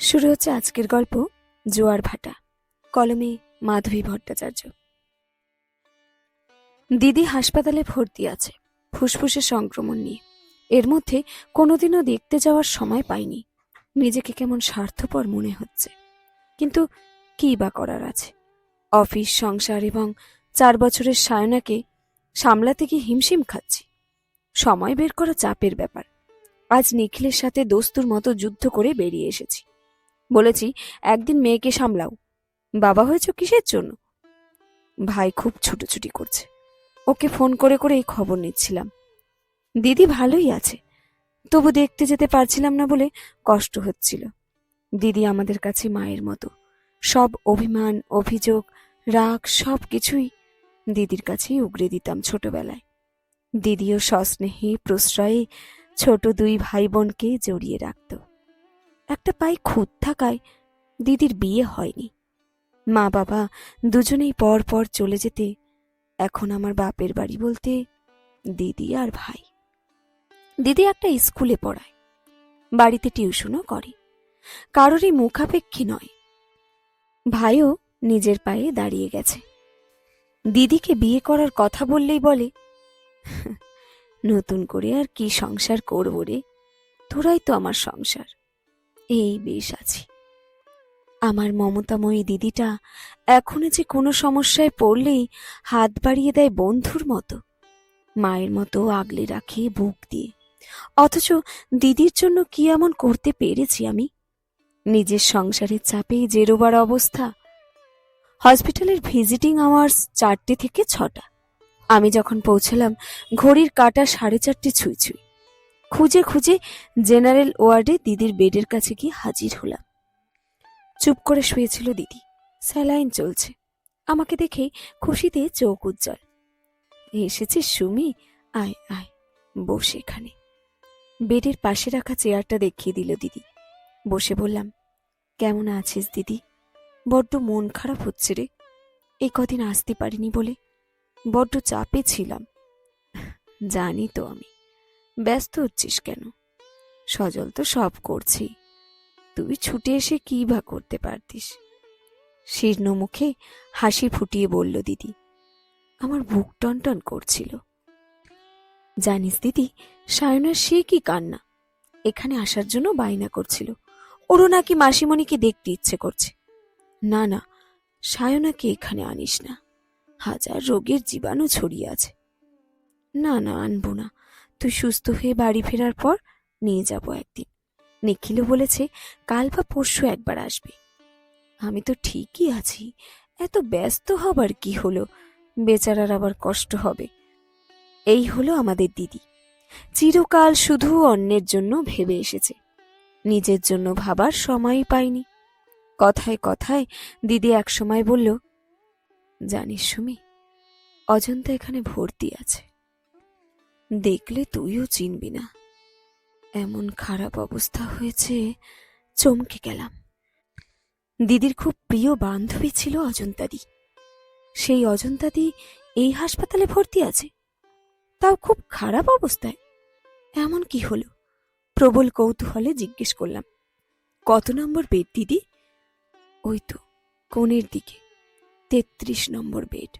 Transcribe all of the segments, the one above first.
শুরু হচ্ছে আজকের গল্প জোয়ার ভাটা। কলমে মাধবী ভট্টাচার্য। দিদি হাসপাতালে ভর্তি আছে ফুসফুসে সংক্রমণ নিয়ে। এর মধ্যে কোনোদিনও দেখতে যাওয়ার সময় পাইনি। নিজেকে কেমন স্বার্থপর মনে হচ্ছে, কিন্তু কি বা করার আছে। অফিস, সংসার এবং 4 বছরের সায়নাকে সামলাতে গিয়ে হিমশিম খাচ্ছি। সময় বের করা চাপের ব্যাপার। আজ নিখিলের সাথে দস্তুর মতো যুদ্ধ করে বেরিয়ে এসেছি। বলেছি, একদিন মেয়েকে সামলাও। বাবা হয়েছ কিসের জন্য? ভাই খুব ছুটোছুটি করছে। ওকে ফোন করে করে এই খবর নিচ্ছিলাম। দিদি ভালোই আছে, তবু দেখতে যেতে পারছিলাম না বলে কষ্ট হচ্ছিল। দিদি আমাদের কাছে মায়ের মতো। সব অভিমান, অভিযোগ, রাগ সব কিছুই দিদির কাছেই উগরে দিতাম ছোটবেলায়। দিদিও সস্নেহে প্রশ্রয়ে ছোট 2 ভাই বোনকে জড়িয়ে রাখত। একটা পায়ে খুঁত থাকায় দিদির বিয়ে হয়নি। মা বাবা দুজনেই পর পর চলে যেতে এখন আমার বাপের বাড়ি বলতে দিদি আর ভাই। দিদি একটা স্কুলে পড়ায়, বাড়িতে টিউশনও করে, কারোরই মুখাপেক্ষী নয়। ভাইও নিজের পায়ে দাঁড়িয়ে গেছে। দিদিকে বিয়ে করার কথা বললেই বলে, নতুন করে আর কি সংসার করব রে, তোরাই তো আমার সংসার। এই বেশ আছি। আমার মমতাময়ী দিদিটা এখনো যে কোনো সমস্যায় পড়লেই হাত বাড়িয়ে দেয় বন্ধুর মতো, মায়ের মতো আগলে রাখে বুক দিয়ে। অথচ দিদির জন্য কি এমন করতে পেরেছি আমি? নিজের সংসারের চাপে জেরোবার অবস্থা। হসপিটালের ভিজিটিং আওয়ার্স 4টে থেকে 6টা। আমি যখন পৌঁছলাম ঘড়ির কাঁটা 4:30 ছুঁই ছুঁই। খুঁজে খুঁজে জেনারেল ওয়ার্ডে দিদির বেডের কাছে গিয়ে হাজির হলাম। চুপ করে শুয়েছিল দিদি, স্যালাইন চলছে। আমাকে দেখে খুশিতে চোখ উজ্জ্বল। এসেছিস সুমি, আয় আয়, বসে এখানে। বেডের পাশে রাখা চেয়ারটা দেখিয়ে দিল দিদি। বসে বললাম, কেমন আছিস দিদি? বড্ড মন খারাপ হচ্ছে রে, এই কদিন আসতে পারিনি বলে। বড্ড চাপে ছিলাম। জানি তো আমি। ব্যস্ত হচ্ছিস কেন? সজল তো সব করছি, তুই ছুটে এসে কি বা করতে পারতিস? শীর্ণ মুখে হাসি ফুটিয়ে বলল দিদি। আমার বুক টনটন করছিল। জানিস দিদি, সায়নার সে কি কান্না! এখানে আসার জন্য বায়না করছিল। ওরও নাকি মাসিমণিকে দেখতে ইচ্ছে করছে। না না, সায়নাকে এখানে আনিস না, হাজার রোগের জীবাণু ছড়িয়ে আছে। না না, আনবো না। তুই সুস্থ হয়ে বাড়ি ফেরার পর নিয়ে যাব একদিন। নিখিলও বলেছে কাল বা পরশু একবার আসবে। আমি তো ঠিকই আছি, এত ব্যস্ত হবার কি হলো? বেচারার আবার কষ্ট হবে। এই হলো আমাদের দিদি। চিরকাল শুধু অন্যের জন্য ভেবে এসেছে, নিজের জন্য ভাবার সময়ই পায়নি। কথায় কথায় দিদি একসময় বলল, জানিস সুমি, অজন্তা এখানে ভর্তি আছে। দেখলে তুইও চিনবি না, এমন খারাপ অবস্থা হয়েছে। চমকে গেলাম। দিদির খুব প্রিয় বান্ধবী ছিল অজন্তাদি। সেই অজন্তাদি এই হাসপাতালে ভর্তি আছে, তাও খুব খারাপ অবস্থায়। এমন কি হলো? প্রবল কৌতূহলে জিজ্ঞেস করলাম, কত নম্বর বেড দিদি? ওই তো কোণের দিকে, 33 নম্বর বেড।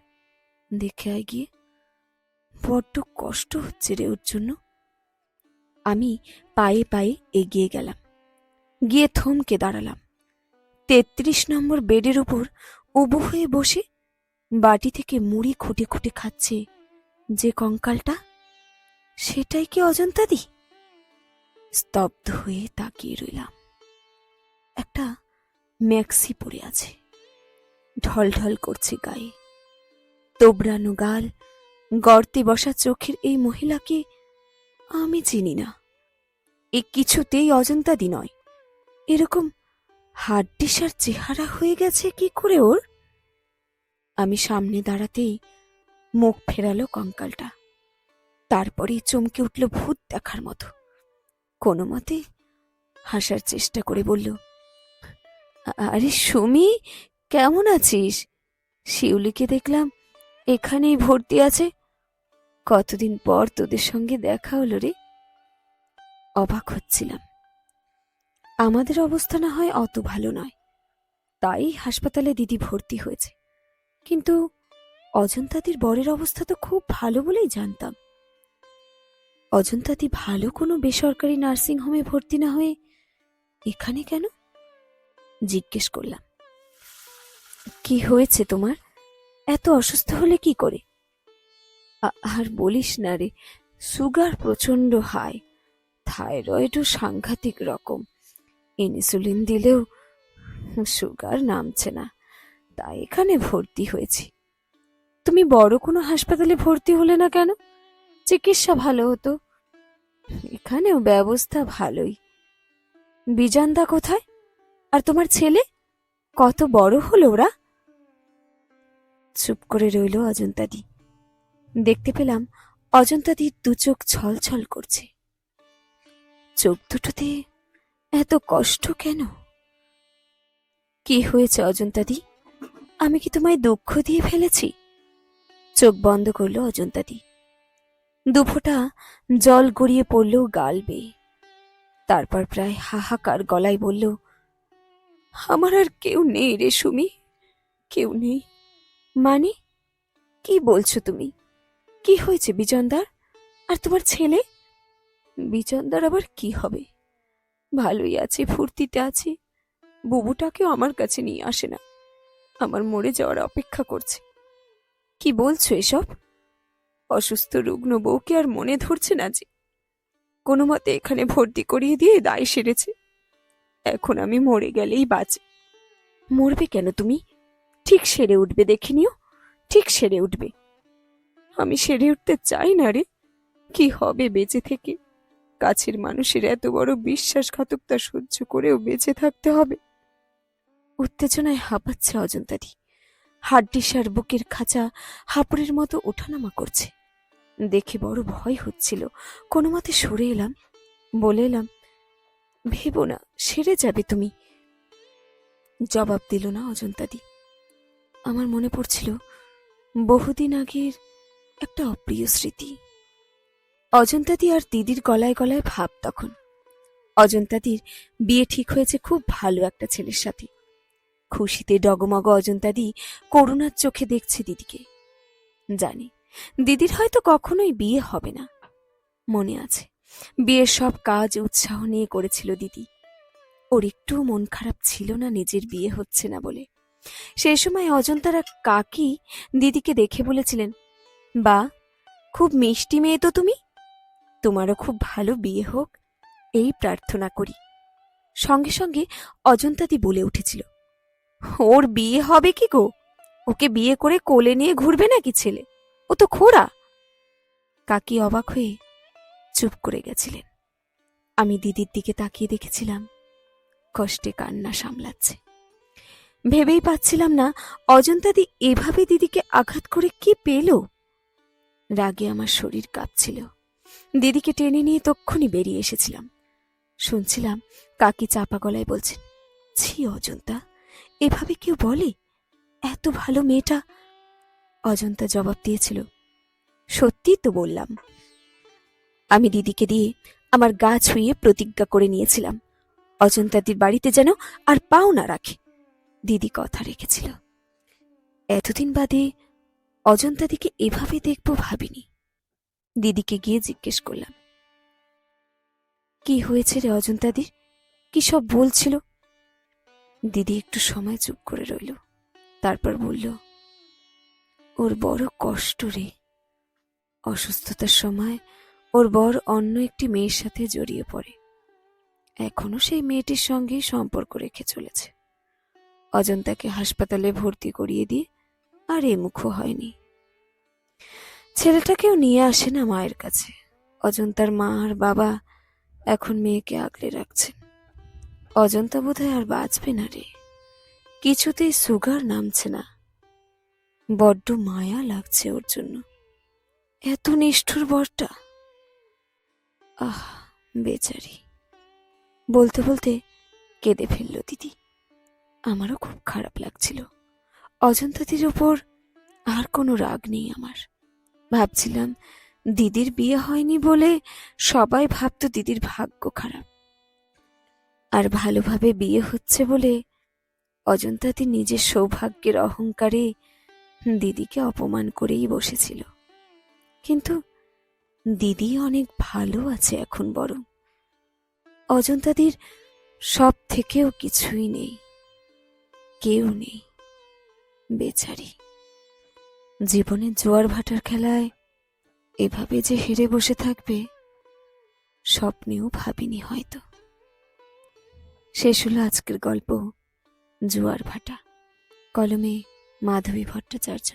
দেখে আয় গিয়ে। বড্ড কষ্ট হচ্ছে রে ওর জন্য। আমি পায়ে পায়ে এগিয়ে গেলাম, গিয়ে থমকে দাঁড়ালাম। 33 নম্বর বেডের উপর উবু হয়ে বসে বাটি থেকে মুড়ি খুঁটে খুঁটে খাচ্ছে যে কঙ্কালটা, সেটাই কি অজন্তাদি? স্তব্ধ হয়ে তাকিয়ে রইলাম। একটা ম্যাক্সি পরে আছে, ঢলঢল করছে গায়ে, তোবড়ানো গাল, গর্তে বসা চোখের এই মহিলাকে আমি চিনি না। এ কিছুতেই অজন্তাদি নয়। এরকম হাড্ডিসার চেহারা হয়ে গেছে কি করে ওর? আমি সামনে দাঁড়াতেই মুখ ফেরালো কঙ্কালটা। তারপরেই চমকে উঠল ভূত দেখার মতো। কোনো মতে হাসার চেষ্টা করে বলল, আরে সুমি, কেমন আছিস? শিউলিকে দেখলাম এখানেই ভর্তি আছে। কতদিন পর তোদের সঙ্গে দেখা হলো রে। অবাক হচ্ছিলাম। আমাদের অবস্থা না হয় অত ভালো নয়, তাই হাসপাতালে দিদি ভর্তি হয়েছে। কিন্তু অজন্তাদির বরের অবস্থা তো খুব ভালো বলেই জানতাম। অজন্তাদি ভালো কোনো বেসরকারি নার্সিং হোমে ভর্তি না হয়ে এখানে কেন? জিজ্ঞেস করলাম, কি হয়েছে তোমার? এত অসুস্থ হলে কি করে? আর বলিস না রে, সুগার প্রচন্ড হাই, থাইরয়েডও সাংঘাতিক রকম। ইনসুলিন দিলেও সুগার নামছে না, তাই এখানে ভর্তি হয়েছি। তুমি বড় কোনো হাসপাতালে ভর্তি হলে না কেন? চিকিৎসা ভালো হতো। এখানেও ব্যবস্থা ভালোই। বিজানদা কোথায়? আর তোমার ছেলে কত বড় হলো ওরা? চুপ করে রইল অজন্তাদি। দেখতে পেলাম অজন্তাদির দু চোখ ছলছল করছে। চোখ দুটোতে এত কষ্ট কেন? কি হয়েছে অজন্তাদি? আমি কি তোমায় দুঃখ দিয়ে ফেলেছি? চোখ বন্ধ করলো অজন্তাদি। দুফোঁটা জল গড়িয়ে পড়ল গাল বেয়ে। তারপর প্রায় হাহাকার গলায় বলল, আমার আর কেউ নেই রে সুমি, কেউ নেই। মানে কি বলছো তুমি? কি হয়েছে বিজনদার? আর তোমার ছেলে? বিজনদার আবার কি হবে? ভালোই আছে, ফুর্তিতে আছে। বুবুটাকেও আমার কাছে নিয়ে আসে না, আমার মরে যাওয়ার অপেক্ষা করছে। কি বলছো এসব? অসুস্থ রুগ্ন বউকে আর মনে ধরছে না যে কোনো মতে এখানে ভর্তি করিয়ে দিয়ে দায় সেরেছে। এখন আমি মরে গেলেই বাঁচে। মরবে কেন তুমি? ঠিক সেরে উঠবে, দেখে নিও, ঠিক সেরে উঠবে। আমি সেরে উঠতে চাই না রে। কি হবে বেঁচে থেকে? কাছের মানুষের এত বড় বিশ্বাসঘাতকতা সহ্য করেও বেঁচে থাকতে হবে। উত্তেজনায় হাঁপাচ্ছে অজন্তাদি। হাড্ডিসার বুকের খাঁচা হাঁপড়ের মতো ওঠানামা করছে। দেখে বড় ভয় হচ্ছিল। কোনো মতে সরে এলাম, বলে এলাম, ভেবো না, সেরে যাবে তুমি। জবাব দিল না অজন্তাদি। আমার মনে পড়ছিল বহুদিন আগের একটা অপ্রিয় স্মৃতি। অজন্তাদি আর দিদির গলায় গলায় ভাব তখন। অজন্তাদির বিয়ে ঠিক হয়েছে খুব ভালো একটা ছেলের সাথে। খুশিতে ডগমগ অজন্তাদি করুণার চোখে দেখছে দিদিকে। জানি দিদির হয়তো কখনোই বিয়ে হবে না। মনে আছে বিয়ের সব কাজ উৎসাহ নিয়ে করেছিল দিদি। ওর একটুও মন খারাপ ছিল না নিজের বিয়ে হচ্ছে না বলে। সেই সময় অজন্তার এক কাকি দিদিকে দেখে বলেছিলেন, বা খুব মিষ্টি মেয়ে তো তুমি, তোমারও খুব ভালো বিয়ে হোক এই প্রার্থনা করি। সঙ্গে সঙ্গে অজন্তাদি বলে উঠেছিল, ওর বিয়ে হবে কি গো? ওকে বিয়ে করে কোলে নিয়ে ঘুরবে নাকি ছেলে? ও তো খোড়া। কাকি অবাক হয়ে চুপ করে গেছিলেন। আমি দিদির দিকে তাকিয়ে দেখেছিলাম কষ্টে কান্না সামলাচ্ছে। ভেবেই পাচ্ছিলাম না অজন্তাদি এভাবে দিদিকে আঘাত করে কি পেল। রাগে আমার শরীর কাঁপছিল। দিদিকে টেনে নিয়ে তক্ষুনি বেরিয়ে এসেছিলাম। শুনছিলাম কাকি চাপা গলায় বলছেন, ছি অজন্তা, এভাবে কেউ বলে? এত ভালো মেয়েটা। অজন্তা জবাব দিয়েছিল, সত্যি তো বললাম। আমি দিদিকে দিয়ে আমার গা ছুঁয়ে প্রতিজ্ঞা করে নিয়েছিলাম অজন্তাদির বাড়িতে যেন আর পাও না রাখে। দিদি কথা রেখেছিল। এতদিন বাদে অজন্তাদিকে এভাবে দেখব ভাবিনি। দিদিকে গিয়ে জিজ্ঞেস করলাম, কি হয়েছে রে অজন্তাদির? কি সব বলছিল? দিদি একটু সময় চুপ করে রইল, তারপর বলল, ওর বড় কষ্ট রে। অসুস্থতার সময় ওর বর অন্য একটি মেয়ের সাথে জড়িয়ে পড়ে। এখনো সেই মেয়েটির সঙ্গেই সম্পর্ক রেখে চলেছে। অজন্তাকে হাসপাতালে ভর্তি করিয়ে দিয়ে আর এ মুখও হয়নি। ছেলেটাকেও নিয়ে আসে না মায়ের কাছে। অজন্তার মা আর বাবা এখন মেয়েকে আগলে রাখছেন। অজন্তা বোধহয় আর বাঁচবে না রে। কিছুতেই সুগার নামছে না। বড্ড মায়া লাগছে ওর জন্য। এত নিষ্ঠুর বরটা। আহ, বেচারি। বলতে বলতে কেঁদে ফেলল দিদি। আমারও খুব খারাপ লাগছিল। অজন্তাদির ওপর আর কোনো রাগ নেই আমার। ভাবছিলাম দিদির বিয়ে হয়নি বলে সবাই ভাবতো দিদির ভাগ্য খারাপ। আর ভালোভাবে বিয়ে হচ্ছে বলে অজন্তাদি নিজের সৌভাগ্যের অহংকারে দিদিকে অপমান করেই বসেছিল। কিন্তু দিদি অনেক ভালো আছে এখন, বরং অজন্তাদির সব থেকেও কিছুই নেই, কেউ নেই, বেচারি। জীবনের জোয়ার ভাটার খেলায় এভাবে যে হেরে বসে থাকবে স্বপ্নেও ভাবিনি হয়তো। শেষ হলো আজকের গল্প জোয়ার ভাটা। কলমে মাধবী ভট্টাচার্য।